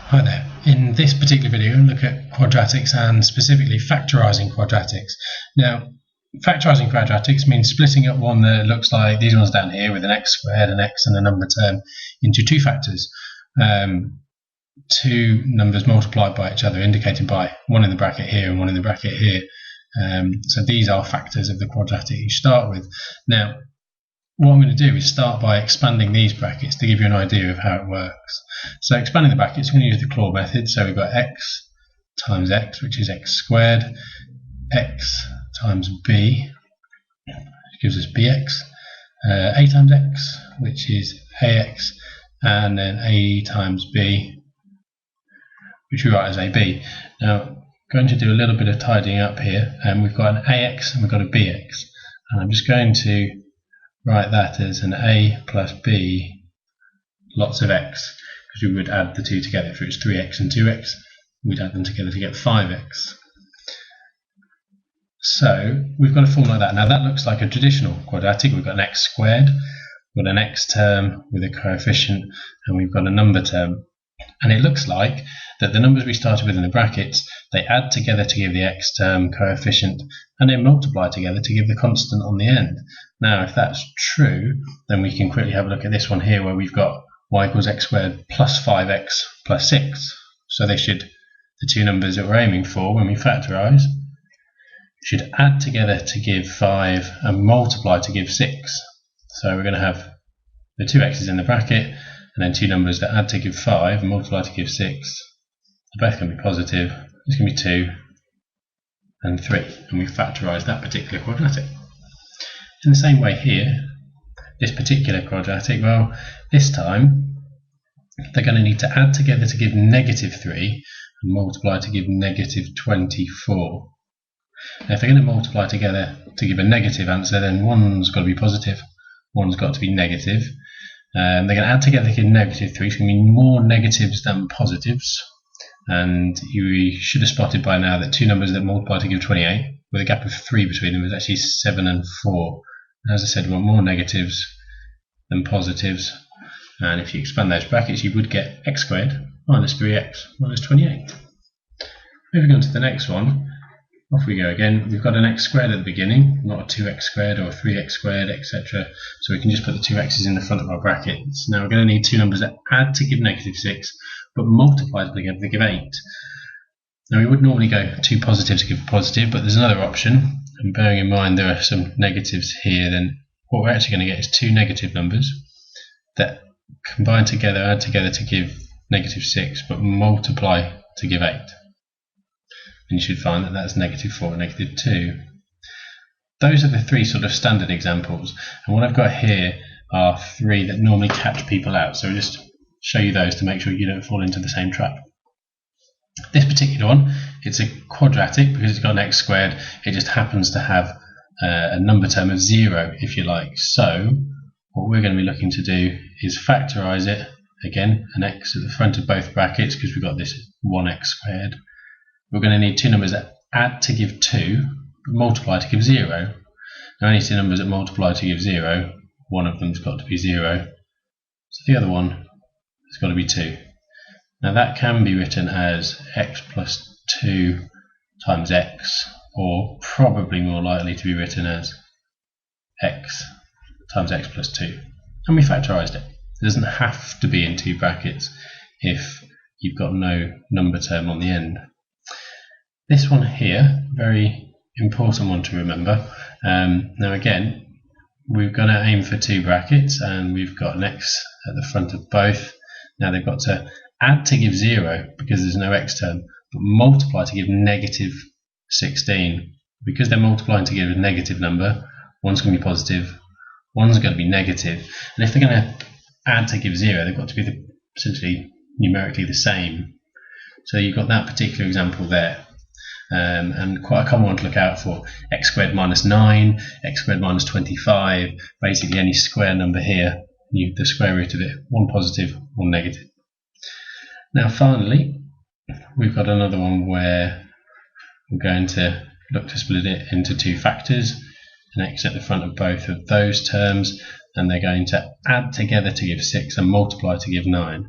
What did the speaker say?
Hi there. In this particular video, we'll look at quadratics and specifically factorising quadratics. Now, factorising quadratics means splitting up one that looks like these ones down here with an x squared, an x and a number term into two factors. Two numbers multiplied by each other, indicated by one in the bracket here and one in the bracket here. So these are factors of the quadratic you start with. Now, what I'm going to do is start by expanding these brackets to give you an idea of how it works. So expanding the brackets, we're going to use the claw method. So we've got x times x, which is x squared, x times b, which gives us bx, a times x, which is ax, and then a times b, which we write as ab. Now, I'm going to do a little bit of tidying up here, and we've got an ax and we've got a bx, and I'm just going to write that as an a plus b lots of x, because we would add the two together. If it was 3x and 2x, we'd add them together to get 5x. So we've got a form like that. Now that looks like a traditional quadratic. We've got an x squared, we've got an x term with a coefficient, and we've got a number term. And it looks like that the numbers we started with in the brackets, they add together to give the x term coefficient, and they multiply together to give the constant on the end. Now, if that's true, then we can quickly have a look at this one here where we've got y equals x squared plus 5x plus 6. So they should, the two numbers that we're aiming for when we factorise, should add together to give 5 and multiply to give 6. So we're going to have the two x's in the bracket, and then two numbers that add to give 5 and multiply to give 6. They're both going to be positive. It's going to be 2 and 3, and we factorise that particular quadratic. In the same way here, this particular quadratic, well, this time they're going to need to add together to give negative 3 and multiply to give negative 24. Now, if they're going to multiply together to give a negative answer, then one's got to be positive, one's got to be negative. They're going to add together to give negative 3, so it's going to be more negatives than positives. And you should have spotted by now that two numbers that multiply to give 28, with a gap of 3 between them, is actually 7 and 4. And as I said, we want more negatives than positives. And if you expand those brackets, you would get x squared minus 3x minus 28. Moving on to the next one, off we go again. We've got an x squared at the beginning, not a 2x squared or a 3x squared, etc. So we can just put the two x's in the front of our brackets. Now we're going to need two numbers that add to give negative 6, but multiply together to give 8. Now we would normally go two positives to give a positive, but there's another option. And bearing in mind there are some negatives here, then what we're actually going to get is two negative numbers that combine together, add together to give negative 6, but multiply to give 8. And you should find that that's negative 4 and negative 2. Those are the three sort of standard examples. And what I've got here are three that normally catch people out. So I'll just show you those to make sure you don't fall into the same trap. This particular one, it's a quadratic because it's got an x squared. It just happens to have a number term of 0, if you like. So what we're going to be looking to do is factorise it. Again, an x at the front of both brackets because we've got this 1x squared. We're going to need two numbers that add to give 2, but multiply to give 0. Now any two numbers that multiply to give 0, one of them's got to be 0. So the other one has got to be 2. Now that can be written as x plus 2 times x, or probably more likely to be written as x times x plus 2. And we factorised it. It doesn't have to be in two brackets if you've got no number term on the end. This one here, very important one to remember. Now again, we're going to aim for two brackets, and we've got an x at the front of both. Now they've got to add to give 0 because there's no x term, but multiply to give negative 16. Because they're multiplying to give a negative number, one's going to be positive, one's going to be negative. And if they're going to add to give 0, they've got to be essentially numerically the same. So you've got that particular example there. And quite a common one to look out for, x squared minus 9, x squared minus 25, basically any square number here, the square root of it, one positive, one negative. Now finally, we've got another one where we're going to look to split it into two factors, an x at the front of both of those terms, and they're going to add together to give 6 and multiply to give 9.